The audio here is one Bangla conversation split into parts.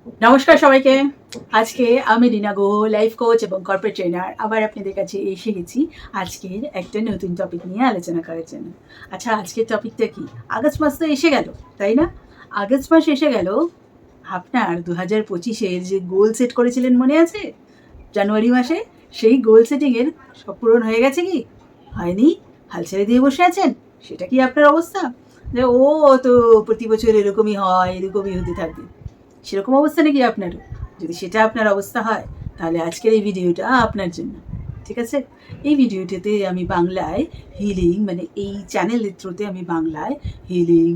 নমস্কার সবাইকে। আজকে আমি রিনা গো, লাইফ কোচ এবং কর্পোরেট ট্রেনার আবার আপনাদের কাছে এসে গেছি আজকের একটা নতুন টপিক নিয়ে আলোচনা করার জন্য। আচ্ছা, আজকের টপিকটা কি? আগস্ট মাস তো এসে গেল, তাই না? আগস্ট মাস এসে গেল। আপনার 2025-এর যে গোল সেট করেছিলেন মনে আছে জানুয়ারি মাসে? সেই গোল সেটিংয়ের সব পূরণ হয়ে গেছে কি? হয়নি? হাল ছেড়ে দিয়ে বসে আছেন? সেটা কি আপনার অবস্থা? যে ও তো প্রতি বছর এরকমই হয়, এরকমই হতে থাকবে, সেরকম অবস্থা নাকি আপনারও? যদি সেটা আপনার অবস্থা হয় তাহলে আজকের এই ভিডিওটা আপনার জন্য। ঠিক আছে? এই ভিডিওটাতে আমি বাংলায় হিলিং, মানে এই চ্যানেলের থ্রুতে আমি বাংলায় হিলিং,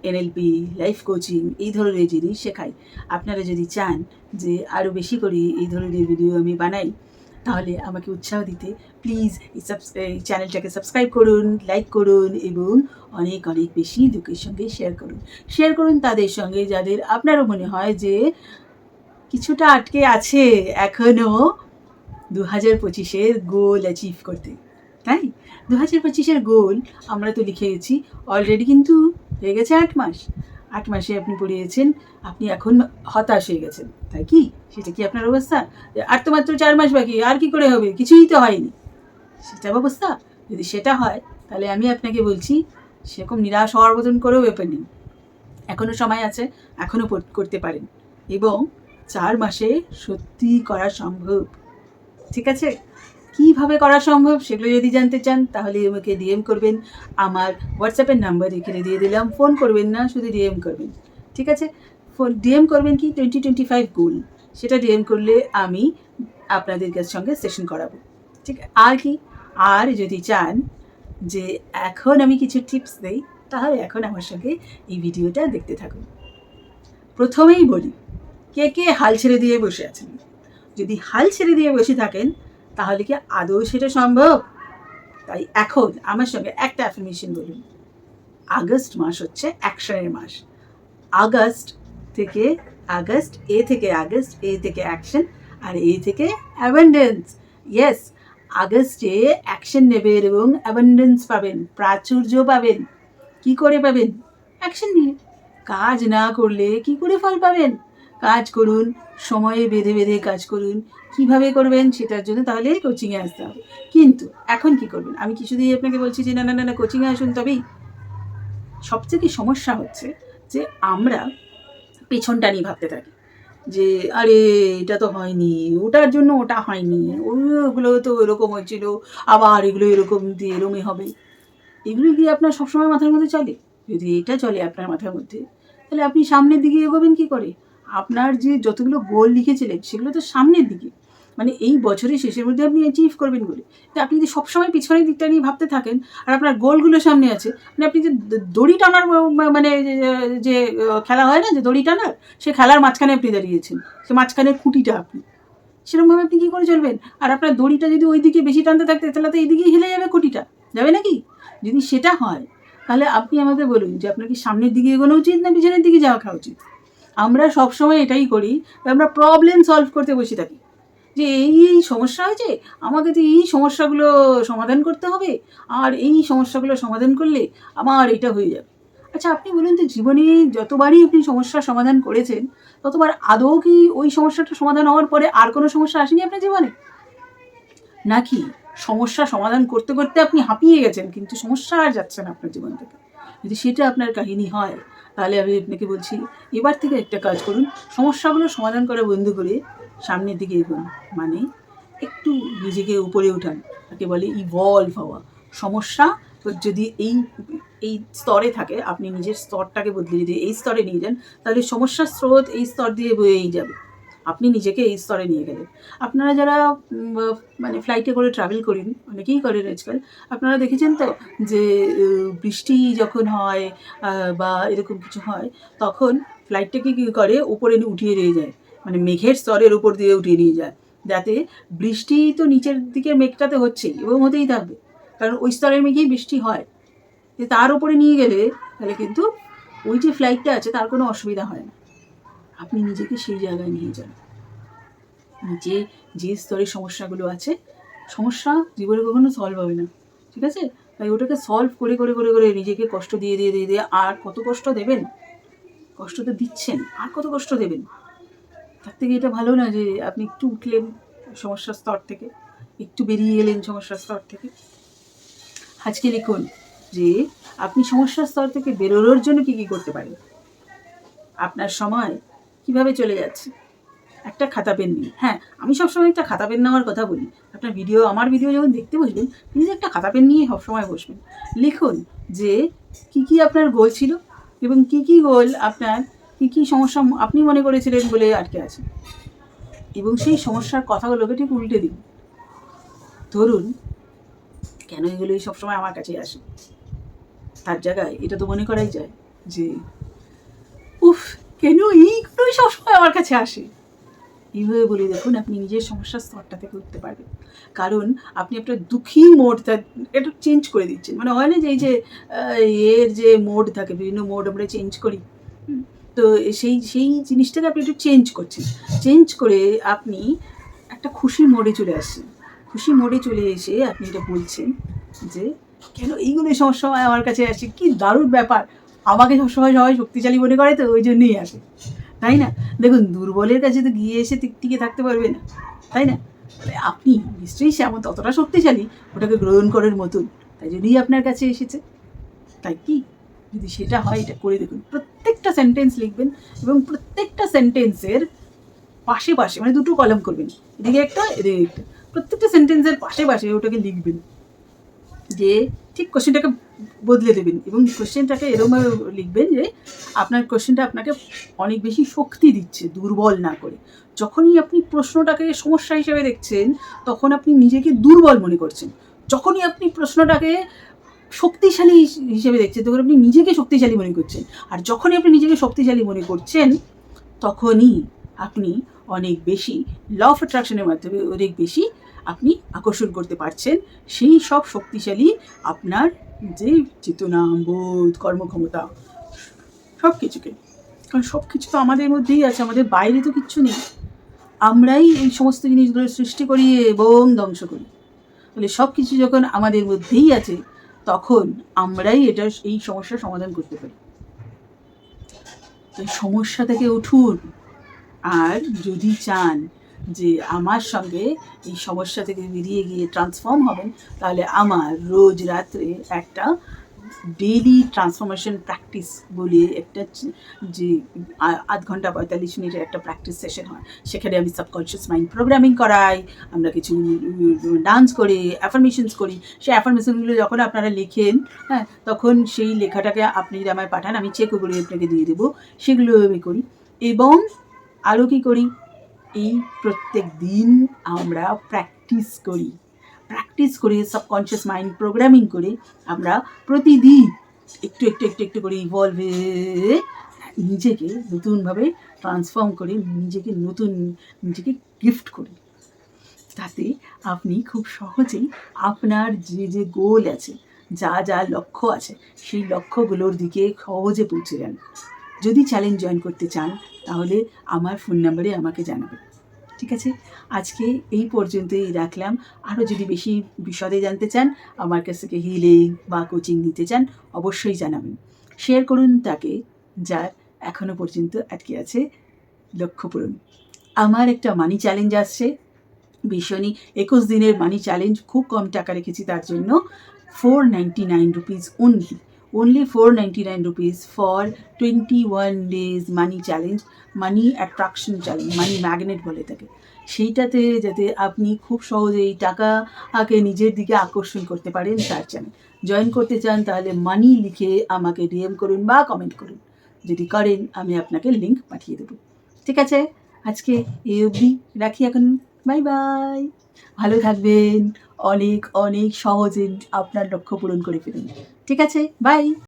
এনএলপি, লাইফ কোচিং এই ধরনের জিনিস শেখাই। আপনারা যদি চান যে আরও বেশি করে এই ধরনের ভিডিও আমি বানাই, তাহলে আমাকে উৎসাহ দিতে প্লিজ এই চ্যানেলটাকে সাবস্ক্রাইব করুন, লাইক করুন এবং অনেক অনেক বেশি লোকের সঙ্গে শেয়ার করুন তাদের সঙ্গে যাদের আপনারও মনে হয় যে কিছুটা আটকে আছে এখনও 2025-এর গোল অ্যাচিভ করতে। তাই 2025-এর গোল আমরা তো লিখে গেছি অলরেডি, কিন্তু হয়ে গেছে 8 মাস। 8 মাসে আপনি পড়িয়েছেন, আপনি এখন হতাশ হয়ে গেছেন, তাই কি? সেটা কি আপনার অবস্থা? আর তো মাত্র 4 মাস বাকি, আর কি করে হবে, কিছুই তো হয়নি, সেটা অবস্থা? যদি সেটা হয় তাহলে আমি আপনাকে বলছি সেরকম নিরাশ হওয়ার মতন করেও ব্যাপার নেই, এখনও সময় আছে, এখনও করতে পারেন এবং 4 মাসে সত্যি করা সম্ভব। ঠিক আছে? কীভাবে করা সম্ভব সেগুলো যদি জানতে চান তাহলে আমাকে ডিএম করবেন। আমার হোয়াটসঅ্যাপের নাম্বার এখানে দিয়ে দিলাম, ফোন করবেন না, শুধু ডিএম করবেন। ঠিক আছে? ডিএম করবেন কি 2025 গোল, সেটা ডিএম করলে আমি আপনাদের সঙ্গে সেশন করাবো। ঠিক আর কি? আর যদি চান যে এখন আমি কিছু টিপস দেই তাহলে এখন আমার সঙ্গে এই ভিডিওটা দেখতে থাকুন। প্রথমেই বলি, কে কে হাল ছেড়ে দিয়ে বসে আছেন? যদি হাল ছেড়ে দিয়ে বসে থাকেন তাহলে কি আদৌ সেটা সম্ভব? তাই এখন আমার সঙ্গে একটা অ্যাফার্মেশন বলুন। আগস্ট মাস হচ্ছে অ্যাকশনের মাস। আগস্ট থেকে আগস্ট, এ থেকে আগস্ট, এ থেকে অ্যাকশন, আর এ থেকে অ্যাবান্ডেন্স। ইয়েস, আগস্টে অ্যাকশন নেবেন এবং অ্যাবান্ডেন্স পাবেন, প্রাচুর্য পাবেন। কি করে পাবেন? অ্যাকশন নিয়ে। কাজ না করলে কি করে ফল পাবেন? কাজ করুন, সময়ে বেঁধে বেঁধে কাজ করুন। কিভাবে করবেন সেটার জন্য তাহলে কোচিংয়ে আসতে হবে। কিন্তু এখন কি করবেন? আমি কিছুদিন আপনাকে বলছি যে না না না না, কোচিংয়ে আসুন তবেই। সবথেকে সমস্যা হচ্ছে যে আমরা পেছনটা নিয়ে ভাবতে থাকি যে আরে এটা তো হয়নি, ওটার জন্য ওটা হয়নি, ওগুলো তো এরকম হয়েছিল, আবার এগুলো এরকম দিয়ে এরমই হবে। এগুলো কি আপনার সবসময় মাথার মধ্যে চলে? যদি এটা চলে আপনার মাথার মধ্যে তাহলে আপনি সামনের দিকে এগোবেন কী করে? আপনার যে যতগুলো গোল লিখেছিলেন সেগুলো তো সামনের দিকে, মানে এই বছরের শেষের মধ্যে আপনি অ্যাচিভ করবেন বলে। তো আপনি যদি সবসময় পিছনের দিকটা নিয়ে ভাবতে থাকেন আর আপনার গোলগুলো সামনে আছে, মানে আপনি যে দড়ি টানার মানে যে খেলা হয় না, যে দড়ি টানার, সে খেলার মাঝখানে আপনি দাঁড়িয়েছেন, সে মাঝখানের খুঁটিটা আপনি, সেরকমভাবে আপনি কী করে চলবেন? আর আপনার দড়িটা যদি ওই দিকে বেশি টানতে থাকতে তাহলে তো এইদিকেই হেলে যাবে খুঁটিটা, যাবে নাকি? যদি সেটা হয় তাহলে আপনি আমাকে বলুন যে আপনার কি সামনের দিকে এগোনো উচিত না পিছনের দিকে যাওয়া খাওয়া উচিত? আমরা সবসময় এটাই করি, আমরা প্রবলেম সলভ করতে বসে থাকি যে এই সমস্যা হয়েছে, আমাকে তো এই সমস্যাগুলো সমাধান করতে হবে, আর এই সমস্যাগুলো সমাধান করলে আমার এটা হয়ে যাবে। আচ্ছা, আপনি বলুন তো, জীবনে যতবারই আপনি সমস্যার সমাধান করেছেন ততবার আদৌ কি ওই সমস্যাটা সমাধান হওয়ার পরে আর কোনো সমস্যা আসেনি আপনার জীবনে? নাকি সমস্যা সমাধান করতে করতে আপনি হাঁপিয়ে গেছেন কিন্তু সমস্যা আর যাচ্ছে না আপনার জীবন থেকে? যদি সেটা আপনার কাহিনী হয় তাহলে আমি আপনাকে বলছি এবার থেকে একটা কাজ করুন, সমস্যাগুলো সমাধান করা বন্ধ করে সামনের দিকে এগোন। মানে একটু নিজেকে উপরে উঠান, তাকে বলে ইভলভ হওয়া। সমস্যা যদি এই স্তরে থাকে, আপনি নিজের স্তরটাকে বদলে যদি এই স্তরে নিয়ে যান তাহলে সমস্যার স্রোত এই স্তর দিয়ে বয়েই যাবে, আপনি নিজেকে এই স্তরে নিয়ে গেলেন। আপনারা যারা মানে ফ্লাইটে করে ট্রাভেল করেন, অনেকেই করেন আজকাল, আপনারা দেখেছেন তো যে বৃষ্টি যখন হয় বা এরকম কিছু হয় তখন ফ্লাইটটাকে কী করে উপরে উঠিয়ে নিয়ে যায়, মানে মেঘের স্তরের উপর দিয়ে উঠিয়ে নিয়ে যায়, যাতে বৃষ্টি তো নিচের দিকে মেঘটাতে হচ্ছেই এবং হতেই থাকবে, কারণ ওই স্তরের মেঘেই বৃষ্টি হয়। যে তার উপরে নিয়ে গেলে তাহলে কিন্তু ওই যে ফ্লাইটটা আছে তার কোনো অসুবিধা হয় না। আপনি নিজেকে সেই জায়গায় নিয়ে যান, যে যে স্তরের সমস্যাগুলো আছে, সমস্যা জীবনে কখনো সলভ হবে না, ঠিক আছে? তাই ওটাকে সলভ করে করে করে করে নিজেকে কষ্ট দিয়ে দিয়ে দিয়ে দিয়ে আর কত কষ্ট দেবেন? কষ্ট তো দিচ্ছেন, আর কত কষ্ট দেবেন? তার থেকে এটা ভালো না যে আপনি একটু উঠলেন সমস্যার স্তর থেকে, একটু বেরিয়ে এলেন সমস্যার স্তর থেকে। আজকে লিখুন যে আপনি সমস্যার স্তর থেকে বেরোনোর জন্য কী কী করতে পারেন। আপনার সময় কিভাবে চলে যাচ্ছে, একটা খাতা পেন নিন। হ্যাঁ, আমি সবসময় একটা খাতা পেন নেওয়ার কথা বলি। আপনার ভিডিও, আমার ভিডিও যখন দেখতে বসবেন, প্লিজ একটা খাতা পেন নিয়ে সবসময় বসবেন। লিখুন যে কী কী আপনার গোল ছিল এবং কী কী গোল আপনার, কী কী সমস্যা আপনি মনে করেছিলেন বলে আটকে আছে, এবং সেই সমস্যার কথাগুলোকে ঠিক উল্টে দিন। ধরুন, কেন এগুলোই সবসময় আমার কাছে আসে, তার জায়গায় এটা তো মনে করাই যায় যে উফ, কেন এইগুলোই সবসময় আমার কাছে আসে। এইভাবে বলে দেখুন, আপনি নিজের সমস্যার স্তরটা থেকে উঠতে পারবেন। কারণ আপনি আপনার দুঃখী মোডটা একটু চেঞ্জ করে দিচ্ছেন। মানে হয় না যে এই যে এর যে মোড থাকে, বিভিন্ন মোড আমরা চেঞ্জ করি, তো সেই সেই জিনিসটাকে আপনি একটু চেঞ্জ করছেন। চেঞ্জ করে আপনি একটা খুশি মোডে চলে আসছেন। খুশি মোডে চলে এসে আপনি এটা বলছেন যে কেন এইগুলো সবসময় আমার কাছে আসে, কি দারুণ ব্যাপার, আমাকে সবসময় সবাই শক্তিশালী মনে করে, তো ওই জন্যই আসে, তাই না? দেখুন, দুর্বলের কাছে তো গিয়ে এসে টিকে থাকতে পারবে না, তাই না? আপনি নিশ্চয়ই সেমন ততটা শক্তিশালী, ওটাকে গ্রহণ করার মতন, তাই জন্যই আপনার কাছে এসেছে। তাই কি, যদি সেটা হয়, এটা করে দেখুন। প্রত্যেকটা সেন্টেন্স লিখবেন এবং প্রত্যেকটা সেন্টেন্সের পাশে পাশে, মানে দুটো কলাম করবেন, এদিকে একটা এদিকে একটা, প্রত্যেকটা সেন্টেন্সের পাশে পাশে ওটাকে লিখবেন যে ঠিক কোশ্চেনটাকে বদলে দেবেন, এবং কোশ্চেনটাকে এরকমভাবে লিখবেন যে আপনার কোশ্চেনটা আপনাকে অনেক বেশি শক্তি দিচ্ছে, দুর্বল না করে। যখনই আপনি প্রশ্নটাকে সমস্যা হিসেবে দেখছেন, তখন আপনি নিজেকে দুর্বল মনে করছেন। যখনই আপনি প্রশ্নটাকে শক্তিশালী হিসেবে দেখছেন, তখন আপনি নিজেকে শক্তিশালী মনে করছেন। আর যখনই আপনি নিজেকে শক্তিশালী মনে করছেন, তখনই আপনি অনেক বেশি ল অফ অ্যাট্রাকশনের মাধ্যমে অনেক বেশি আপনি আকর্ষণ করতে পারছেন সেই সব শক্তিশালী আপনার যে চেতনা, বোধ, কর্মক্ষমতা, সব কিছুকে। কারণ সব কিছু তো আমাদের মধ্যেই আছে, আমাদের বাইরে তো কিচ্ছু নেই। আমরাই এই সমস্ত জিনিসগুলো সৃষ্টি করি এবং ধ্বংস করি। বলে সব কিছু যখন আমাদের মধ্যেই আছে, তখন আমরাই এই সমস্যার সমাধান করতে পারি। তো সমস্যা থেকে উঠুন, আর যদি চান যে আমার সঙ্গে এই সমস্যা থেকে বেরিয়ে গিয়ে ট্রান্সফর্ম হবেন, তাহলে আমার রোজ রাত্রে একটা ডেইলি ট্রান্সফরমেশন প্র্যাকটিস বলে একটা যে 8 ঘন্টা 45 মিনিটের একটা প্র্যাকটিস সেশন হয়, সেখানে আমি সাবকনশিয়াস মাইন্ড প্রোগ্রামিং করাই, আমরা কিছু ডান্স করি, অ্যাফার্মেশনস করি। সেই অ্যাফার্মেশনগুলো যখন আপনারা লেখেন, হ্যাঁ, তখন সেই লেখাটাকে আপনি যদি আমায় পাঠান, আমি চেক করে আপনাকে দিয়ে দেবো। সেগুলো আমি করি। এবং আরও কী করি, এই প্রত্যেক দিন আমরা প্র্যাকটিস করে সাবকনশিয়াস মাইন্ড প্রোগ্রামিং করে আমরা প্রতিদিন একটু একটু একটু একটু করে ইভলভ হয়ে নিজেকে নতুনভাবে ট্রান্সফর্ম করে নিজেকে গিফট করি। তাতে আপনি খুব সহজেই আপনার যে গোল আছে, যা লক্ষ্য আছে, সেই লক্ষ্যগুলোর দিকে সহজে পৌঁছে যান। যদি চ্যালেঞ্জ জয়েন করতে চান, তাহলে আমার ফোন নাম্বারে আমাকে জানাবেন। ঠিক আছে, আজকে এই পর্যন্তই রাখলাম। আরও যদি বেশি বিশদে জানতে চান, আমার কাছ থেকে হিলিং বা কোচিং নিতে চান, অবশ্যই জানাবেন। শেয়ার করুন তাকে যার এখনও পর্যন্ত আটকে আছে লক্ষ্য পূরণ। আমার একটা মানি চ্যালেঞ্জ আসছে, ভীষণই 21 দিনের মানি চ্যালেঞ্জ, খুব কম টাকা রেখেছি তার জন্য। 499 rupees only 499 rupees for 21 days money challenge, money attraction challenge, money magnet বলে থাকে। সেইটাতে যাতে আপনি খুব সহজেই টাকাকে নিজের দিকে আকর্ষণ করতে পারেন, তার চ্যানেল জয়েন করতে চান, তাহলে মানি লিখে আমাকে ডিএম করুন বা কমেন্ট করুন। যদি করেন, আমি আপনাকে লিঙ্ক পাঠিয়ে দেবো। ঠিক আছে, আজকে এই অবধি রাখি এখন। বাই বাই, ভালো থাকবেন, অনেক অনেক সহজে আপনার লক্ষ্য পূরণ করে ফেলুন। ঠিক আছে, বাই।